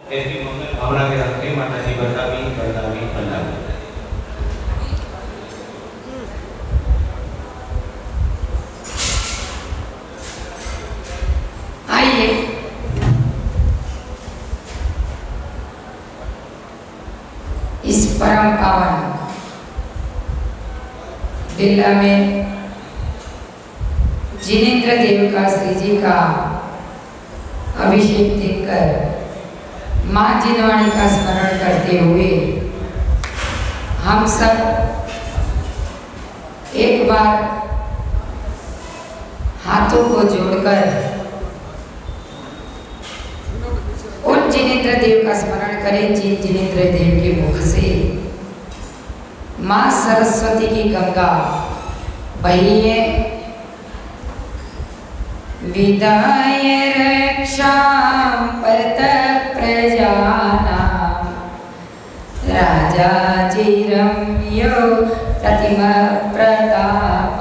ऐसी मंगल भावना के साथ हे माता जी बरदावी बरदावी बरदावी। आइए इस परम पावन बिल्ला में जिनेंद्र देव का श्री जी का अभिषेक देखकर माँ जिनवाणी का स्मरण करते हुए हम सब एक बार हाथों को जोड़कर उन जिनेंद्र देव का स्मरण करें जिन जिनेंद्र देव के मुख से माँ सरस्वती की गंगा बही है। विदाय रक्षा परतः प्रजानां राजा चिरम्यो प्रतिमा प्रताप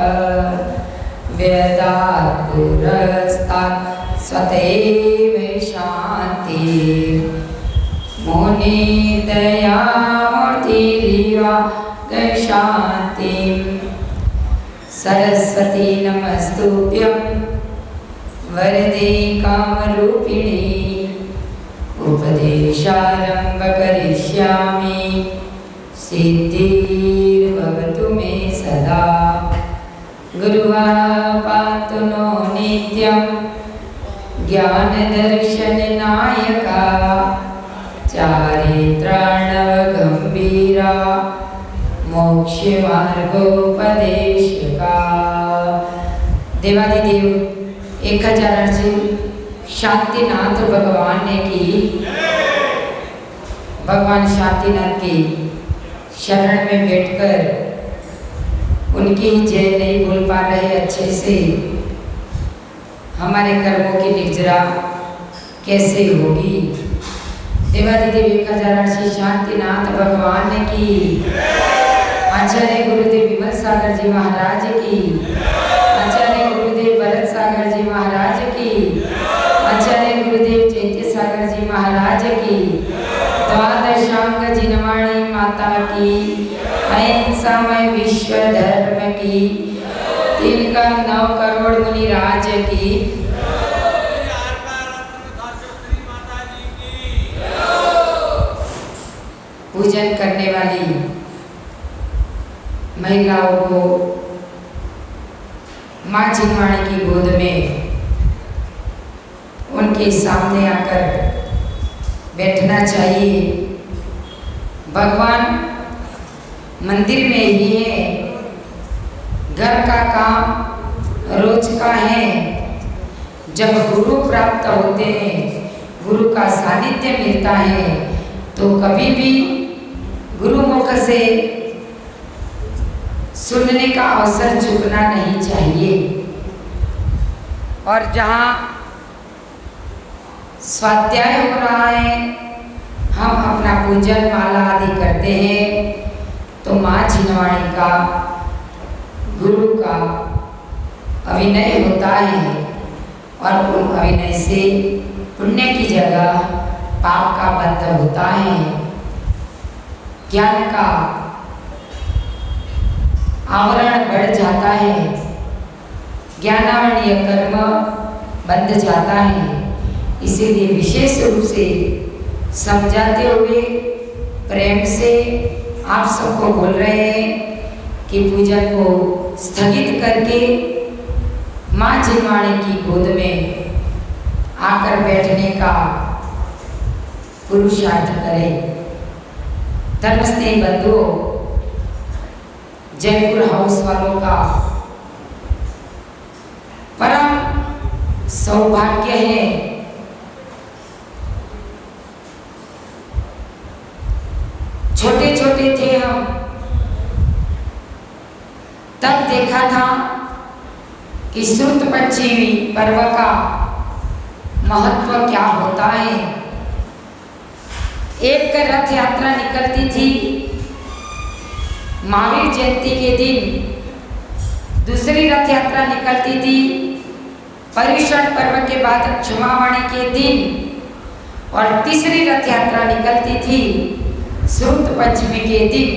वेदात् पुरस्तात् स्वतैव शान्ति मुनि दया मूर्तिरिवा शान्तिं सरस्वती नमस्तुभ्यं वरदे कामरूपिणी उपदेशारम्भ करिष्यामि सिद्धिर्भवतु मे सदा गुरुः पातु नो नित्यं ज्ञानदर्शननायका चारित्रार्णवगम्भीरा मोक्षमार्गोपदेशका। देवादिदेव 1008 शांतिनाथ भगवान ने की भगवान शांतिनाथ की शरण में बैठकर उनकी जय नहीं बोल पा रहे अच्छे से, हमारे कर्मों की निजरा कैसे होगी। देवादिदेव 1008 शांतिनाथ भगवान ने की। आचार्य गुरुदेव विमल सागर जी महाराज की, आचार्य गुरुदेव भरत सागर जी महाराज की, आचार्य गुरुदेव चैत्य सागर जी महाराज की, द्वादशांग जिनवाणी माता की, अहिंसामय विश्व धर्म की, तिलका 9 करोड़ मुनि राज की, पूजन करने वाली महिलाओं को माँ जिनवाणी की गोद में उनके सामने आकर बैठना चाहिए। भगवान मंदिर में ही है, घर का काम रोज का है। जब गुरु प्राप्त होते हैं, गुरु का सानिध्य मिलता है, तो कभी भी गुरुमुख से सुनने का अवसर चूकना नहीं चाहिए। और जहाँ स्वाध्याय हो रहा है, हम अपना पूजन माला आदि करते हैं, तो माँ जिनवाणी का गुरु का अभिनय होता है और उन अभिनय से पुण्य की जगह पाप का बंध होता है। ज्ञान का आवरण बढ़ जाता है, ज्ञानावरणीय कर्म बंध जाता है। इसीलिए विशेष रूप से समझाते हुए प्रेम से आप सबको बोल रहे हैं कि पूजन को स्थगित करके माँ जिनवाणी की गोद में आकर बैठने का पुरुषार्थ करें। धर्मस्नेही बंधुओं, जयपुर हाउस वालों का परम सौभाग्य है छोटे छोटे थे हम, तब देखा था कि श्रुत पंचमी पर्व का महत्व क्या होता है। एक रथ यात्रा निकलती थी महावीर जयंती के दिन, दूसरी रथ यात्रा निकलती थी पर्युषण पर्व के बाद क्षमावाणी के दिन, और तीसरी रथ यात्रा निकलती थी श्रुत पंचमी के दिन।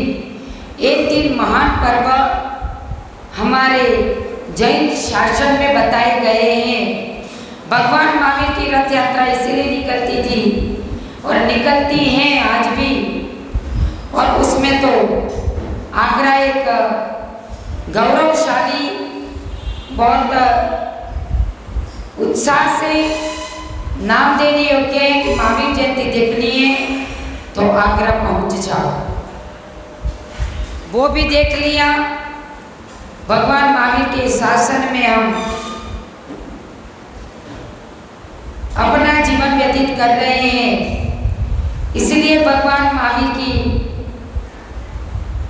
ये तीन महान पर्व हमारे जैन शासन में बताए गए हैं। भगवान महावीर की रथ यात्रा इसलिए निकलती थी और निकलती हैं आज भी। और उसमें तो आगरा एक गौरवशाली बहुत उत्साह से नाम देने योग्य है कि महावीर जयंती देखनी है तो आगरा पहुंच जाओ। वो भी देख लिया। भगवान महावीर के शासन में हम अपना जीवन व्यतीत कर रहे हैं। इसलिए भगवान महावीर की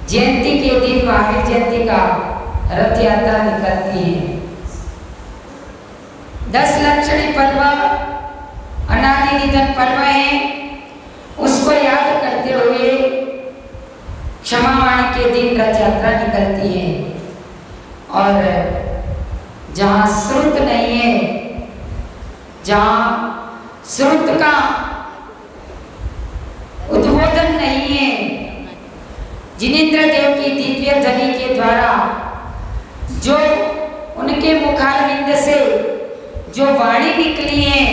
जयंती के दिन महावीर जयंती का रथ यात्रा निकलती है। 10 लक्षणी पर्व अनादि निधन पर्व है, उसको याद करते हुए क्षमावाणी के दिन रथ यात्रा निकलती है। और जहाँ श्रुत नहीं है, जहाँ श्रुत का उद्बोधन नहीं है, जिनेंद्र देव की दिव्य ध्वनि के द्वारा जो उनके मुखारविंद से जो वाणी निकली है,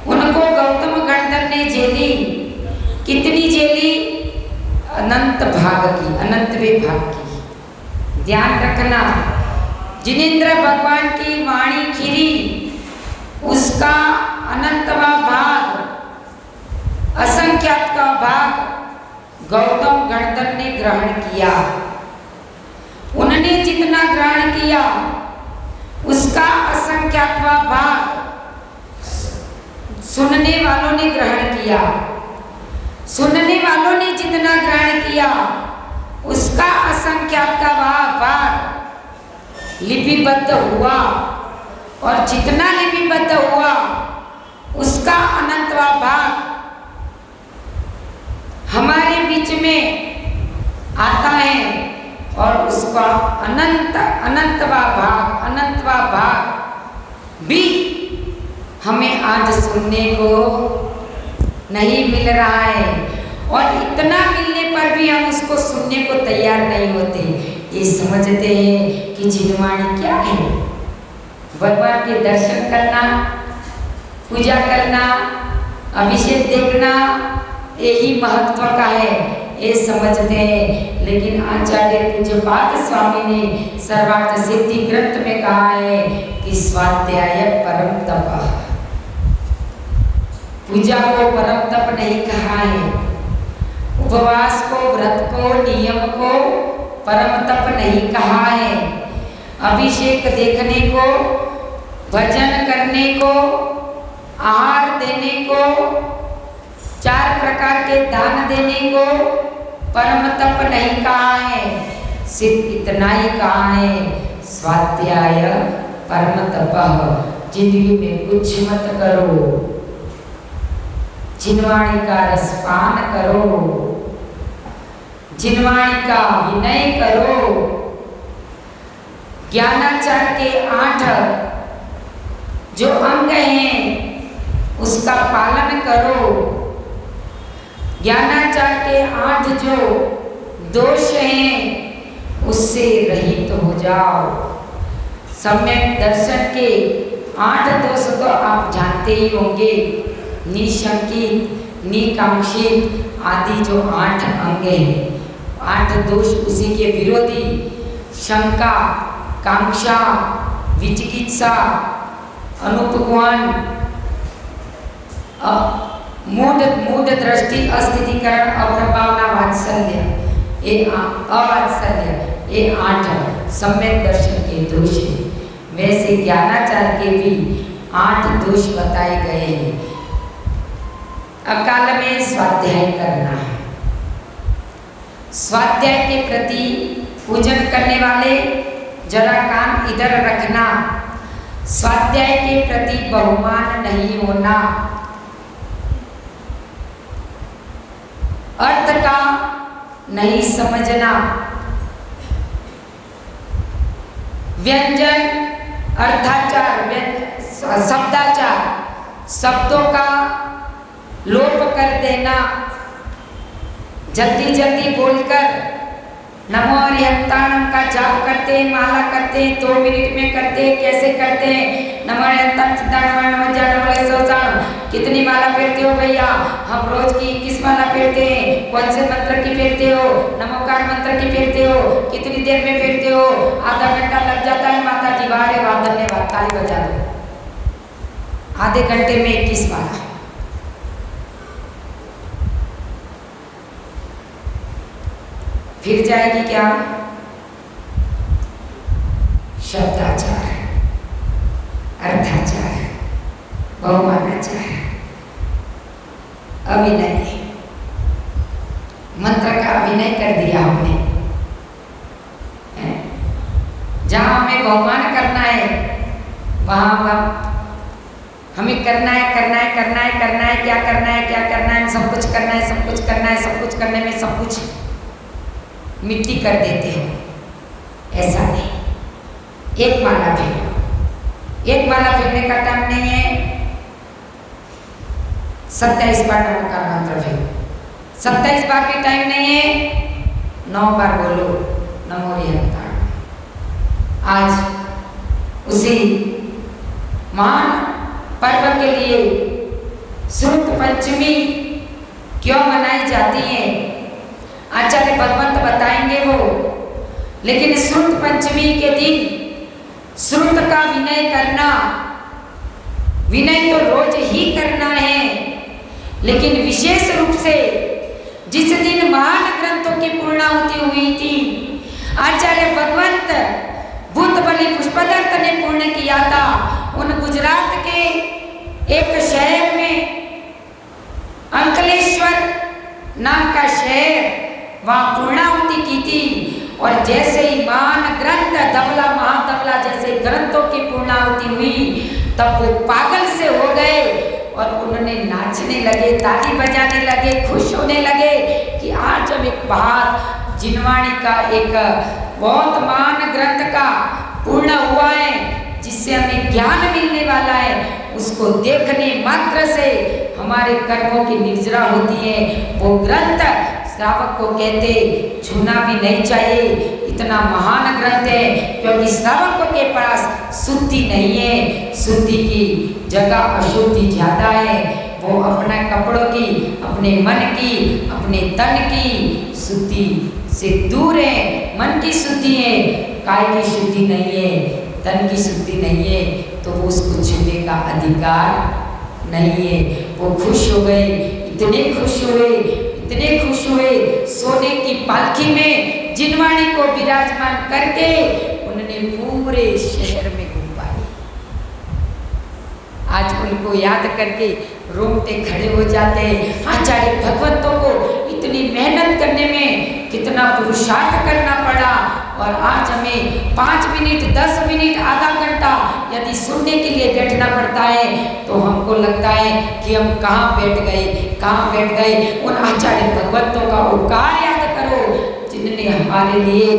उनको गौतम गणधर ने झेली। कितनी झेली? अनंत भाग की, अनंतवें भाग की। ध्यान रखना, जिनेंद्र भगवान की वाणी खीरी, उसका अनंतवा भाग, असंख्यात का भाग गौतम गणधर ने ग्रहण किया। उन्होंने जितना ग्रहण किया उसका असंख्यातवा भाग सुनने वालों ने ग्रहण किया। सुनने वालों ने जितना ग्रहण किया उसका असंख्यात का भाग लिपिबद्ध हुआ, और जितना लिपिबद्ध हुआ उसका अनंतवा भाग हमारे बीच में आता है। और उसका अनंतवा भाग भी हमें आज सुनने को नहीं मिल रहा है। और इतना मिलने पर भी हम उसको सुनने को तैयार नहीं होते। ये समझते हैं कि जिनवाणी क्या है? भगवान के दर्शन करना, पूजा करना, अभिषेक देखना, यही महत्व का है, ये समझते हैं। लेकिन आचार्य पूज्यपाद स्वामी ने सर्वार्थ सिद्धि ग्रंथ में कहा है कि स्वाध्याय परम तप। पूजा को परम तप नहीं कहा है, उपवास को, व्रत को, नियम को परम तप नहीं कहा है, अभिषेक देखने को, भजन करने को, आहार देने को, 4 प्रकार के दान देने को परम तप नहीं कहा है। सिर्फ इतना ही कहा है, स्वाध्याय परम तप। जिंदगी में कुछ मत करो, जिनवाणी का रसपान करो, जिनवाणी का विनय करो, ज्ञानाचार के 8 जो अंग हैं उसका पालन करो। ज्ञानाचार के 8 जो दोष हैं उससे रहित हो जाओ। सम्यक दर्शन के 8 दोष तो आप जानते ही होंगे, निशंकित, निकांक्षित आदि जो 8 अंग हैं, 8 दोष उसी के विरोधी शंका, कांक्षा, विचिकित्सा, अनुपगुण, मूढ़ दृष्टि, अस्थितिकरण, अप्रभावना, वात्सल्य, ये अवात्सल्य, ये 8 सम्यक दर्शन के दोष हैं। वैसे ज्ञानाचार के भी 8 दोष बताए गए हैं। अकाल में स्वाध्याय करना है। स्वाध्याय के प्रति पूजन करने वाले जरा कान इधर रखना। स्वाध्याय के प्रति बहुमान नहीं होना, अर्थ का नहीं समझना, व्यंजन, अर्थाचार, शब्दाचार, शब्दों का लोप कर देना, जल्दी जल्दी बोलकर नमो अरिहंताणम का जाप करते हैं, माला करते हैं, 2 मिनट में करते हैं। कैसे करते हैं? नमो अरिहंताण चित्ताणम नमो जानम सोचाणम। कितनी माला फेरते हो भैया? हम रोज की 21 माला फेरते हैं। कौन से मंत्र की फेरते हो? नमोकार मंत्र की फेरते हो। कितनी देर में फेरते हो? आधा घंटा लग जाता है माता जी। वाह रे वाह, धन्यवाद, ताली बजा दो। आधे घंटे में 21 माला। फिर जाएगी क्या? शब्दाचार, अर्थाचार, बहुमानाचार, अभिनय। मंत्र का अभिनय कर दिया हमने। जहां हमें बहुमान करना है वहां हमें करना है, करना है, करना है, करना है। क्या करना है? क्या करना है? सब कुछ करना है, सब कुछ करना है। सब कुछ करने में सब कुछ मिट्टी कर देते हैं। ऐसा नहीं। एक माला फेरो। एक माला फेरने का टाइम नहीं है। 27 बार नमोकार मंत्र फेरो। 27 बार भी टाइम नहीं है। 9 बार बोलो नमो अरिहंताण। आज उसी महान पर्व के लिए श्रुत पंचमी क्यों मनाई जाती है, आचार्य भगवंत बताएंगे वो। लेकिन श्रुत पंचमी के दिन श्रुत का विनय करना, विनय तो रोज ही करना है, लेकिन विशेष रूप से जिस दिन महान ग्रंथों की पूर्णाहुति हुई थी, आचार्य भगवंत बुद्ध बलि पुष्पदत्त ने पूर्ण किया था। उन गुजरात के एक शहर में, अंकलेश्वर नाम का शहर, वहां पूर्णाहुति की थी। और जैसे ही महान ग्रंथ धवला महाधवला जैसे ग्रंथों की पूर्णाहुति हुई, तब वो पागल से हो गए और उन्होंने नाचने लगे, ताली बजाने लगे, खुश होने लगे कि आज हम एक बात जिनवाणी का एक बहुत महान ग्रंथ का पूर्ण हुआ है, जिससे हमें ज्ञान मिलने वाला है। उसको देखने मात्र से हमारे कर्मों की निर्जरा होती है। वो ग्रंथ श्रावक को कहते छूना भी नहीं चाहिए, इतना महान ग्रंथ है। क्योंकि श्रावकों के पास शुद्धि नहीं है, शुद्धि की जगह अशुद्धि ज्यादा है। वो अपने कपड़ों की, अपने मन की, अपने तन की शुद्धि से दूर है। मन की शुद्धि है, काय की शुद्धि नहीं है, तन की शुद्धि नहीं है, तो वो उसको छूने का अधिकार नहीं है। वो खुश हो गए, इतने खुश हुए, इतने खुश हुए, सोने की पालकी में जिनवाणी को विराजमान करके उन्होंने पूरे शहर में घुमाई। आज उनको याद करके रोंगटे खड़े हो जाते हैं। आचार्य भगवंतों को इतनी मेहनत करने में कितना पुरुषार्थ करना पड़ा, और आज हमें 5 मिनट, 10 मिनट, आधा घंटा यदि सुनने के लिए बैठना पड़ता है, तो हमको लगता है कि हम कहाँ बैठ गए, कहाँ बैठ गए। उन आचार्य भगवंतों का उपकार याद करो, जिन्होंने हमारे लिए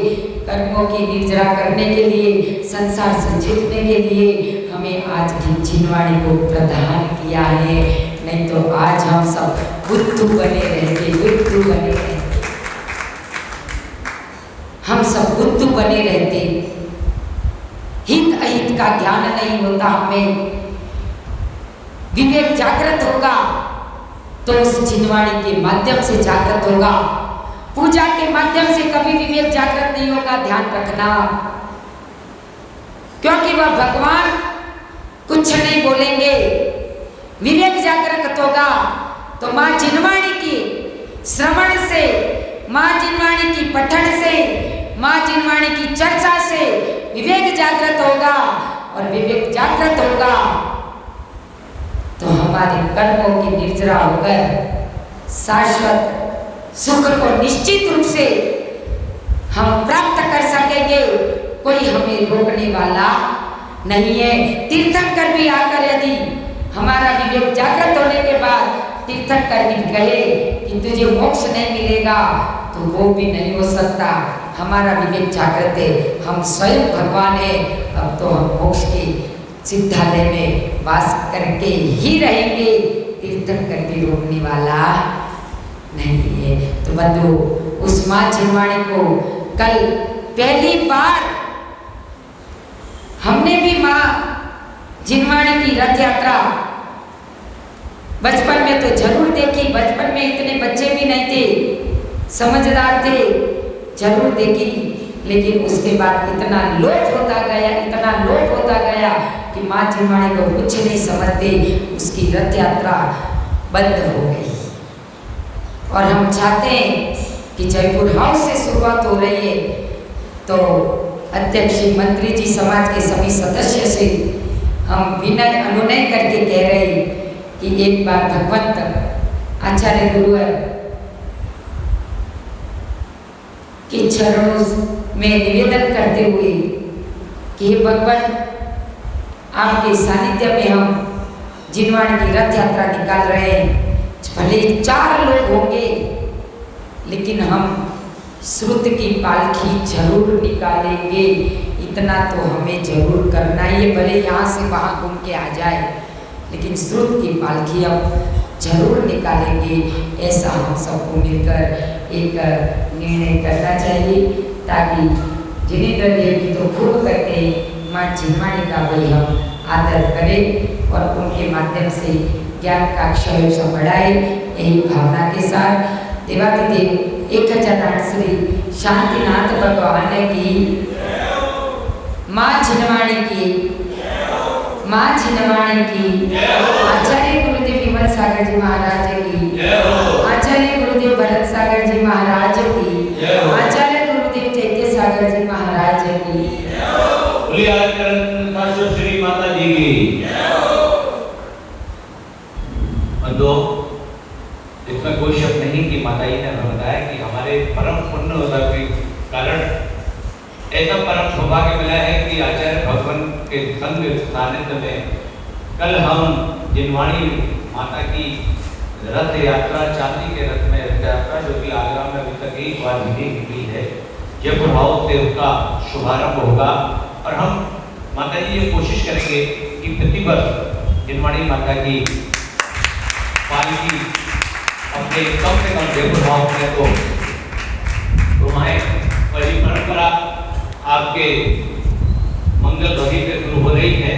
कर्मों की निर्जरा करने के लिए, संसार से जीतने के लिए हमें आज की जिनवाणी को प्रदान किया है। नहीं तो आज हम सब बुद्धू बने रहते, बुद्धू बने रहते, हम सब बुद्धू बने रहते। हित अहित का ज्ञान नहीं होता हमें। विवेक जागृत होगा तो उस जिनवाणी के माध्यम से जागृत होगा। पूजा के माध्यम से कभी विवेक जागृत नहीं होगा, ध्यान रखना। क्योंकि वह भगवान कुछ नहीं बोलेंगे। विवेक जागृत होगा तो मां जिनवाणी की श्रवण से, मां जिनवाणी की पठन से, मां जिनवाणी की चर्चा से विवेक जागृत होगा। और विवेक जागृत होगा तो हमारे कर्मों की निर्जरा होकर शाश्वत सुख को निश्चित रूप से हम प्राप्त कर सकेंगे। कोई हमें रोकने वाला नहीं है। तीर्थंकर भी आकर यदि हमारा विवेक जागृत होने के बाद तीर्थंकर भी कहे कि तुझे मोक्ष नहीं मिलेगा, तो वो भी नहीं हो सकता। हमारा विवेक जागृत है, हम स्वयं भगवान है। अब तो हम मोक्ष के सिद्धालय में वास करके ही रहेंगे। तीर्थंकर भी कोई रोकने वाला नहीं है। तो बंधु, उस माँ छिंदवाड़ी को कल पहली बार हमने भी माँ छिंदवाड़ी की रथ यात्रा बचपन में तो जरूर देखी। बचपन में इतने बच्चे भी नहीं थे, समझदार थे, जरूर देखी। लेकिन उसके बाद इतना लोप होता गया, इतना लोप होता गया कि माँ छिंदवाड़ी को कुछ नहीं समझते, उसकी रथ यात्रा बंद हो गई। और हम चाहते हैं कि जयपुर हाउस से शुरुआत हो रही है, तो अध्यक्ष मंत्री जी समाज के सभी सदस्य से हम विनय अनुनय करके कह रहे हैं कि एक बार भगवंत आचार्य गुरुवर के चरणों में निवेदन करते हुए कि हे भगवान, आपके सानिध्य में हम जिनवाड़ की रथ यात्रा निकाल रहे हैं। भले 4 लोग होंगे, लेकिन हम श्रुत की पालकी जरूर निकालेंगे। इतना तो हमें जरूर करना ही है, भले यहाँ से वहाँ घूम के आ जाए, लेकिन श्रुत की पालकी हम जरूर निकालेंगे। ऐसा हम सबको मिलकर एक निर्णय करना चाहिए, ताकि जिनेंद्र देव की तो खूब करके माँ छिंदवाड़ी का भी हम आदर करें और उनके माध्यम से ज्ञान का अक्षय बढ़ाए। यही भावना के साथ देवाधिदेव 1008 श्री शांतिनाथ भगवान की, माँ छिंदवाड़ी की, माँ छिंदवाड़ी की, आचार्य गुरुदेव विमल सागर जी महाराज की, आचार्य गुरुदेव भरत सागर जी महाराज की, आचार्य गुरुदेव चैत्य सागर जी महाराज की, श्री माता जी की। तो इसमें कोई शक नहीं कि माता जी ने हमें बताया कि हमारे परम पुण्य होता के कारण ऐसा परम सौभाग्य मिला है कि आचार्य भगवान के संग सानिध्य में कल हम जिनवाड़ी माता की रथ यात्रा, चांदी के रथ में रथ यात्रा, जो कि आगरा में अभी तक एक बार भी नहीं निकली है, जयपुर हाउस से उसका शुभारंभ होगा। और हम माता जी ये कोशिश करेंगे कि प्रतिवर्ष जिनवाड़ी माता की पालकी अपने कम से कम जयपुर हाउस में तो घुमाएं। और ये परंपरा आपके मंगल ध्वनि से शुरू हो रही है।